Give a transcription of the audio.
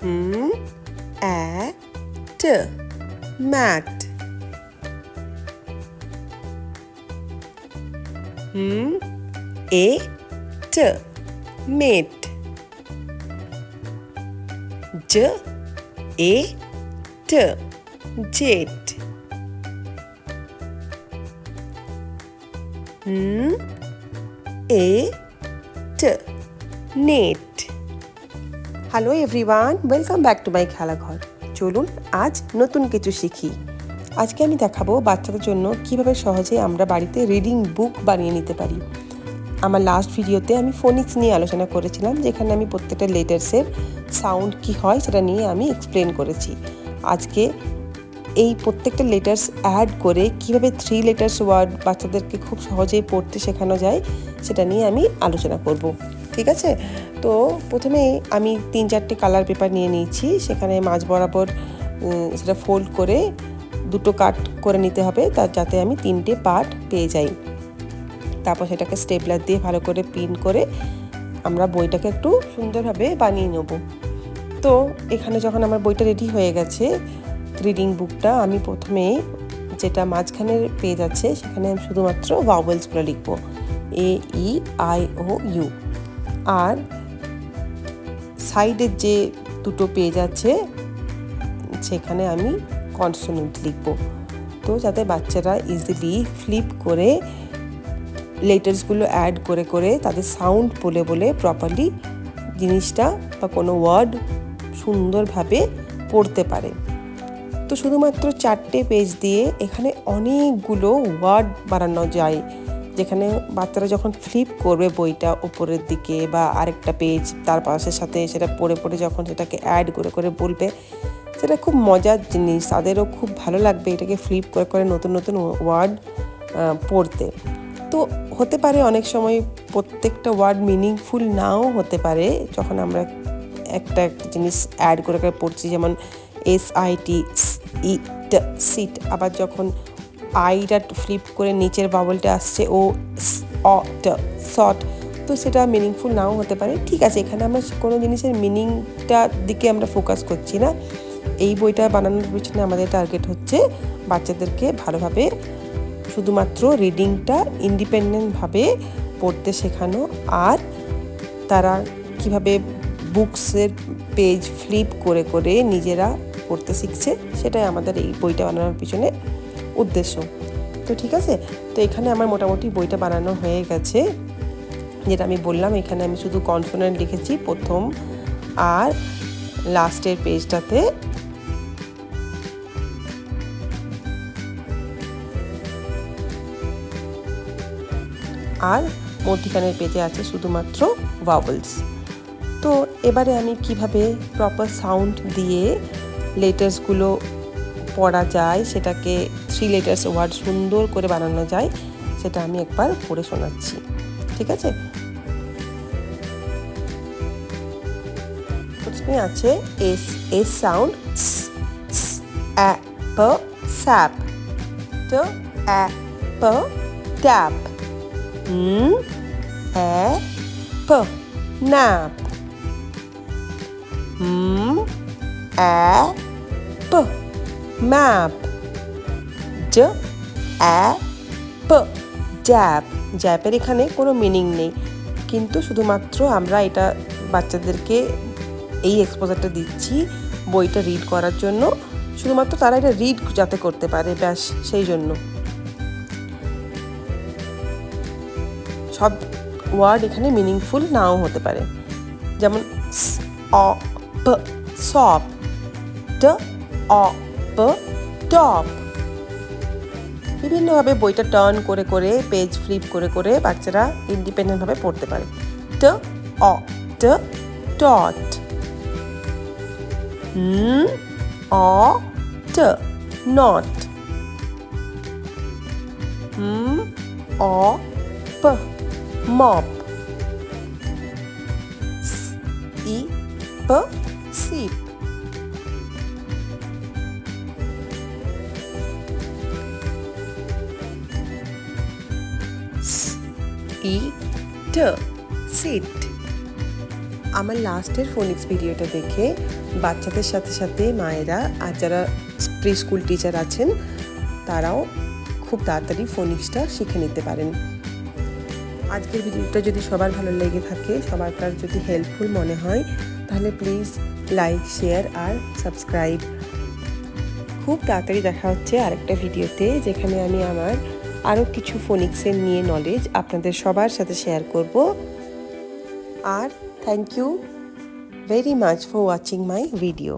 M-A-T, mat. M-A-T, mate. J-A-T, jet. N-A-T, net. Hello everyone, welcome back to my Khelaghar. চলুন আজ নতুন কিছু শিখি। আজকে আমি দেখাবো বাচ্চাদের জন্য কিভাবে সহজে আমরা বাড়িতে রিডিং বুক বানিয়ে নিতে পারি। আমার লাস্ট ভিডিওতে আমি ফোনিক্স নিয়ে আলোচনা করেছিলাম, যেখানে আমি প্রত্যেকটা লেটার্সের সাউন্ড কি হয় সেটা নিয়ে আমি এক্সপ্লেন করেছি। আজকে এই প্রত্যেকটা লেটার্স অ্যাড করে কিভাবে 3 লেটার্স ওয়ার্ড বাচ্চাদেরকে খুব সহজেই পড়তে শেখানো যায় সেটা নিয়ে আমি আলোচনা করব। ঠিক আছে, তো প্রথমে আমি 3-4টে কালার পেপার নিয়ে নিয়েছি। সেখানে মাঝ বরাবর সেটা ফোল্ড করে দুটো কাট করে নিতে হবে, তার যাতে আমি 3টে পার্ট পেয়ে যাই। তারপর সেটাকে স্টেপলার দিয়ে ভালো করে পিন করে আমরা বইটাকে একটু সুন্দরভাবে বানিয়ে নেব। তো এখানে যখন আমার বইটা রেডি হয়ে গেছে, রিডিং বুকটা, আমি প্রথমে যেটা মাঝখানের পেজ আছে সেখানে আমি শুধুমাত্র ভাওয়েলসগুলো লিখব, A-E-I-O-U। আর সাইডের যে দুটো পেজ আছে সেখানে আমি কনসোনেন্ট লিখব, তো যাতে বাচ্চারা ইজিলি ফ্লিপ করে লেটার্সগুলো অ্যাড করে করে তাদের সাউন্ড বলে বলে প্রপারলি জিনিসটা বা কোনো ওয়ার্ড সুন্দরভাবে পড়তে পারে। তো শুধুমাত্র 4টে পেজ দিয়ে এখানে অনেকগুলো ওয়ার্ড বানানো যায়, যেখানে বাচ্চারা যখন ফ্লিপ করবে বইটা উপরের দিকে বা আরেকটা পেজ তার পাশের সাথে সেটা পড়ে পড়ে যখন সেটাকে অ্যাড করে করে বলবে, সেটা খুব মজার জিনিস। তাদেরও খুব ভালো লাগবে এটাকে ফ্লিপ করে করে নতুন নতুন ওয়ার্ড পড়তে। তো হতে পারে অনেক সময় প্রত্যেকটা ওয়ার্ড মিনিংফুল নাও হতে পারে যখন আমরা একটা জিনিস অ্যাড করে করে পড়ছি, যেমন SIT, সিট। আবার যখন আইটা ফ্লিপ করে নিচের বাবলটা আসছে শর্ট, তো সেটা মিনিংফুল নাও হতে পারে। ঠিক আছে, এখানে আমরা কোনো জিনিসের মিনিংটার দিকে আমরা ফোকাস করছি না। এই বইটা বানানোর পিছনে আমাদের টার্গেট হচ্ছে বাচ্চাদেরকে ভালোভাবে শুধুমাত্র রিডিংটা ইন্ডিপেন্ডেন্টভাবে পড়তে শেখানো, আর তারা কিভাবে বুকসের পেজ ফ্লিপ করে করে নিজেরা পড়তে শিখছে, সেটাই আমাদের এই বইটা বানানোর পিছনে উদ্দেশ্য। তো ঠিক আছে, তো এখানে আমার মোটামুটি বইটা বানানো হয়ে গেছে। যেটা আমি বললাম, এখানে আমি শুধু কনসোনেন্ট লিখেছি প্রথম আর লাস্টের পেজটাতে। আর মধ্যখানের পেজে আছে শুধুমাত্র ভাওয়েলস। তো এবারে আমি কিভাবে প্রপার সাউন্ড দিয়ে লেটার্সগুলো পড়া যায়, সেটাকে 3 লেটার্স ওয়ার্ড সুন্দর করে বানানো যায়, সেটা আমি একবার পড়ে শোনাচ্ছি। ঠিক আছে, প্রথমে আছে এস সাউন্ড, স্যাপ, তো ট্যাপ, nap, map, jab। জ্যাপের এখানে কোনো মিনিং নেই, কিন্তু শুধুমাত্র আমরা এটা বাচ্চাদেরকে এই এক্সপোজারটা দিচ্ছি বইটা রিড করার জন্য, শুধুমাত্র তারা এটা রিড যাতে করতে পারে, ব্যাস সেই জন্য। সব ওয়ার্ড এখানে মিনিংফুল নাও হতে পারে, যেমন সপ, টপ। বিভিন্নভাবে বইটা টার্ন করে করে পেজ ফ্লিপ করে করে বাচ্চারা ইন্ডিপেন্ডেন্টভাবে পড়তে পারে। টট, নট, mop, sip, sit, আমার লাস্টের ফোনিক্স ভিডিওটা দেখে বাচ্চাদের সাথে সাথে মায়েরা আর যারা প্রি স্কুল টিচার আছেন তারাও খুব তাড়াতাড়ি ফোনিক্সটা শিখে নিতে পারেন। আজকের ভিডিওটা যদি সবার ভালো লেগে থাকে, সবার কার যদি হেল্পফুল মনে হয়, তাহলে প্লিজ লাইক, শেয়ার আর সাবস্ক্রাইব। খুব তাড়াতাড়ি দেখা হচ্ছে আরেকটা ভিডিওতে, যেখানে আমি আমার আরও কিছু ফোনিক্সের নিয়ে নলেজ আপনাদের সবার সাথে শেয়ার করব। আর thank you very much for watching my video.